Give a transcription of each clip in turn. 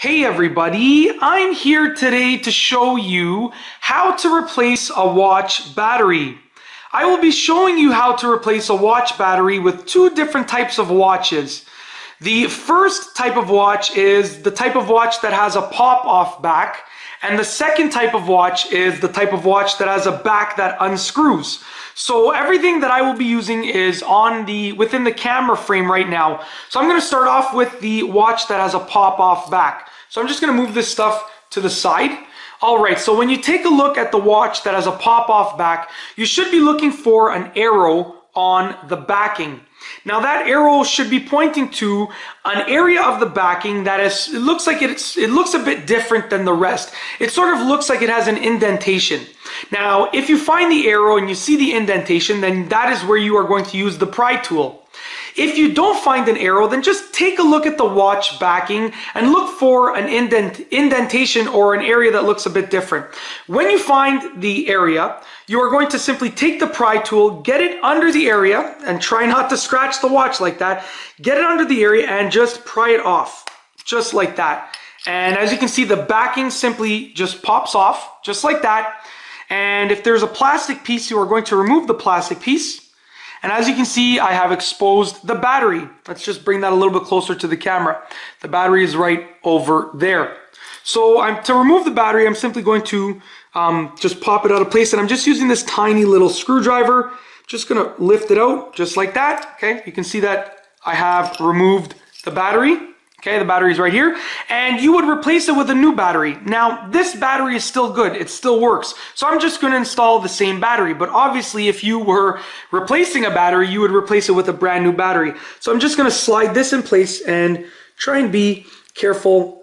Hey everybody, I'm here today to show you how to replace a watch battery. I will be showing you how to replace a watch battery with two different types of watches. The first type of watch is the type of watch that has a pop-off back, and the second type of watch is the type of watch that has a back that unscrews. So everything that I will be using is within the camera frame right now. So I'm going to start off with the watch that has a pop-off back. So I'm just going to move this stuff to the side. Alright, so when you take a look at the watch that has a pop-off back, you should be looking for an arrow on the backing. Now that arrow should be pointing to an area of the backing that it looks a bit different than the rest. It sort of looks like it has an indentation. Now, if you find the arrow and you see the indentation, then that is where you are going to use the pry tool. If you don't find an arrow, then just take a look at the watch backing and look for an indentation or an area that looks a bit different. When you find the area, you are going to simply take the pry tool, get it under the area, and try not to scratch the watch like that. Get it under the area and just pry it off, just like that. And as you can see, the backing simply just pops off, just like that. And if there's a plastic piece, you are going to remove the plastic piece. And as you can see, I have exposed the battery. Let's just bring that a little bit closer to the camera. The battery is right over there. So to remove the battery, I'm simply going to just pop it out of place. And I'm just using this tiny little screwdriver. Just going to lift it out just like that. Okay, you can see that I have removed the battery. Okay, the battery is right here, and you would replace it with a new battery. Now, this battery is still good. It still works. So I'm just going to install the same battery, but obviously if you were replacing a battery, you would replace it with a brand new battery. So I'm just going to slide this in place and try and be careful.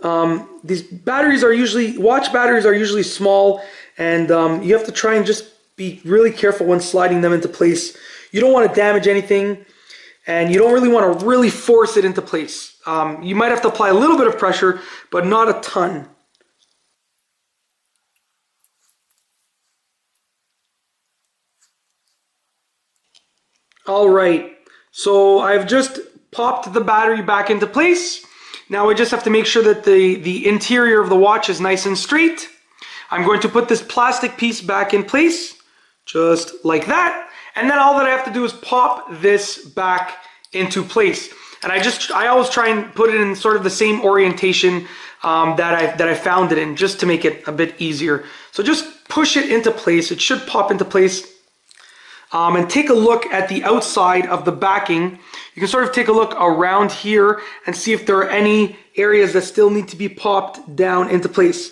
These watch batteries are usually small, and you have to try and just be really careful when sliding them into place. You don't want to damage anything, and you don't really want to really force it into place. You might have to apply a little bit of pressure, but not a ton. All right, so I've just popped the battery back into place. Now I just have to make sure that the interior of the watch is nice and straight. I'm going to put this plastic piece back in place, just like that. And then all that I have to do is pop this back into place. And I always try and put it in sort of the same orientation that I found it in, just to make it a bit easier. So just push it into place. It should pop into place. And take a look at the outside of the backing. You can sort of take a look around here and see if there are any areas that still need to be popped down into place.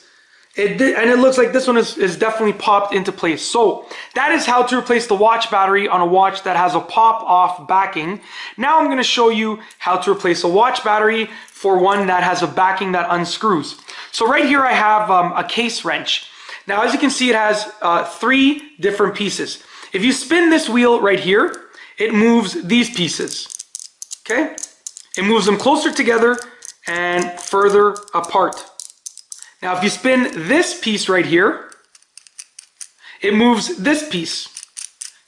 And it looks like this one is definitely popped into place. So that is how to replace the watch battery on a watch that has a pop-off backing. Now I'm going to show you how to replace a watch battery for one that has a backing that unscrews. So right here I have a case wrench. Now as you can see, it has 3 different pieces. If you spin this wheel right here, it moves these pieces. Okay? It moves them closer together and further apart. Now, if you spin this piece right here, it moves this piece.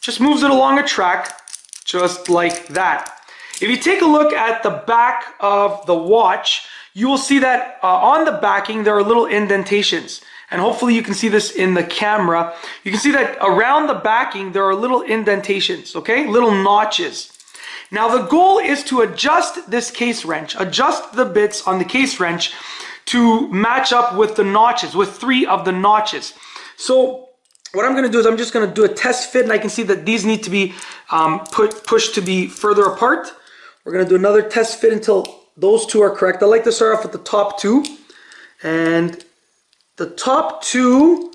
Just moves it along a track, just like that. If you take a look at the back of the watch, you will see that on the backing there are little indentations. And hopefully you can see this in the camera. You can see that around the backing there are little indentations, okay? Little notches. Now the goal is to adjust this case wrench, adjust the bits on the case wrench to match up with the notches, with 3 of the notches. So what I'm going to do is I'm just going to do a test fit, and I can see that these need to be pushed to be further apart. We're going to do another test fit until those 2 are correct. I like to start off with the top 2, and the top 2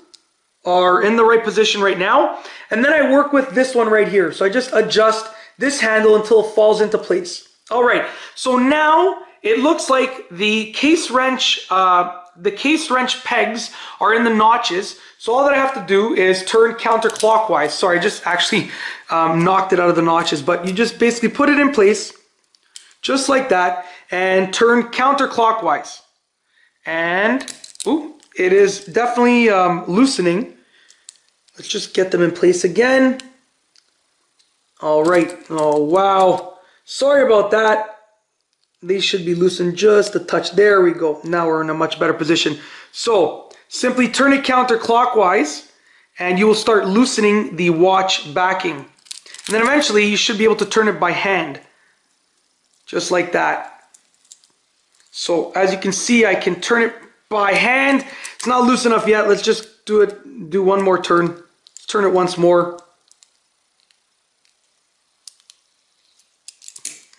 are in the right position right now. And then I work with this one right here. So I just adjust this handle until it falls into place. All right, so now it looks like the case wrench pegs are in the notches. So all that I have to do is turn counterclockwise. Sorry, I just actually knocked it out of the notches, but you just basically put it in place just like that and turn counterclockwise. And ooh, it is definitely loosening. Let's just get them in place again. All right. Oh, wow. Sorry about that. these should be loosened just a touch. There we go. Now we're in a much better position. So simply turn it counterclockwise and you will start loosening the watch backing. And then eventually you should be able to turn it by hand. Just like that. So as you can see, I can turn it by hand. It's not loose enough yet. Let's just do one more turn. Let's turn it once more.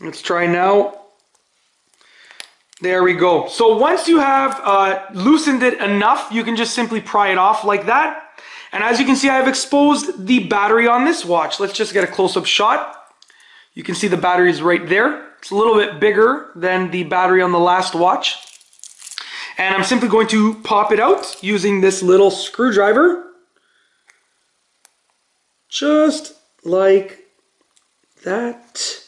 Let's try now. There we go. So once you have loosened it enough, you can just simply pry it off like that. And as you can see, I've exposed the battery on this watch. Let's just get a close-up shot. You can see the battery is right there. It's a little bit bigger than the battery on the last watch. And I'm simply going to pop it out using this little screwdriver. Just like that.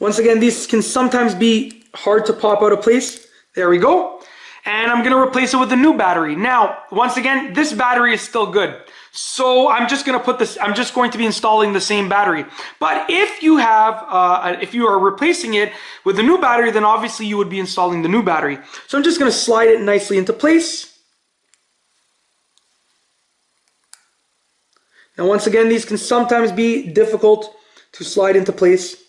Once again, these can sometimes be hard to pop out of place. There we go. And I'm going to replace it with a new battery. Now, once again, this battery is still good. So I'm just going to be installing the same battery. But if you have, if you are replacing it with a new battery, then obviously you would be installing the new battery. So I'm just going to slide it nicely into place. Now, once again, these can sometimes be difficult to slide into place.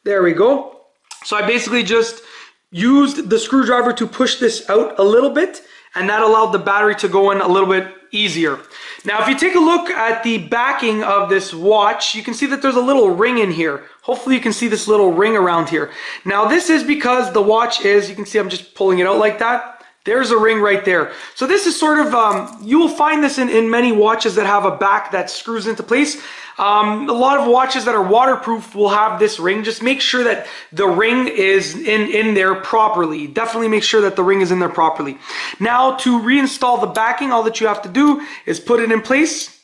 There we go. So I basically just used the screwdriver to push this out a little bit, and that allowed the battery to go in a little bit easier. Now, if you take a look at the backing of this watch, you can see that there's a little ring in here. Hopefully you can see this little ring around here. Now, this is because the watch is, you can see I'm just pulling it out like that. There's a ring right there. So this is sort of, you will find this in many watches that have a back that screws into place. A lot of watches that are waterproof will have this ring. Just make sure that the ring is in there properly. Definitely make sure that the ring is in there properly. Now, to reinstall the backing, all that you have to do is put it in place.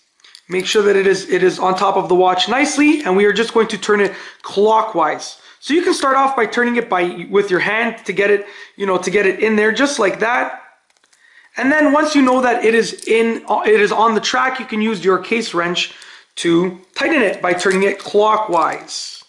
Make sure that it is on top of the watch nicely, and we are just going to turn it clockwise. So you can start off by turning it with your hand to get it, to get it in there just like that. And then once you know that it is on the track, you can use your case wrench to tighten it by turning it clockwise.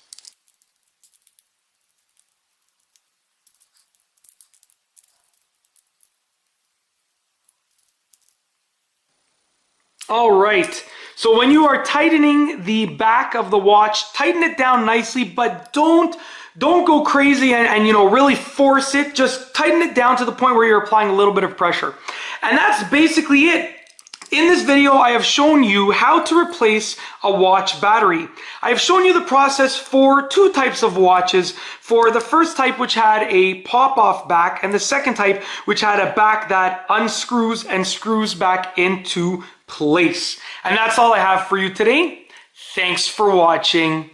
All right. So when you are tightening the back of the watch, tighten it down nicely, but don't go crazy and really force it. Just tighten it down to the point where you're applying a little bit of pressure. And that's basically it. In this video, I have shown you how to replace a watch battery. I have shown you the process for two types of watches. For the first type, which had a pop-off back, and the second type, which had a back that unscrews and screws back into place. And that's all I have for you today. Thanks for watching.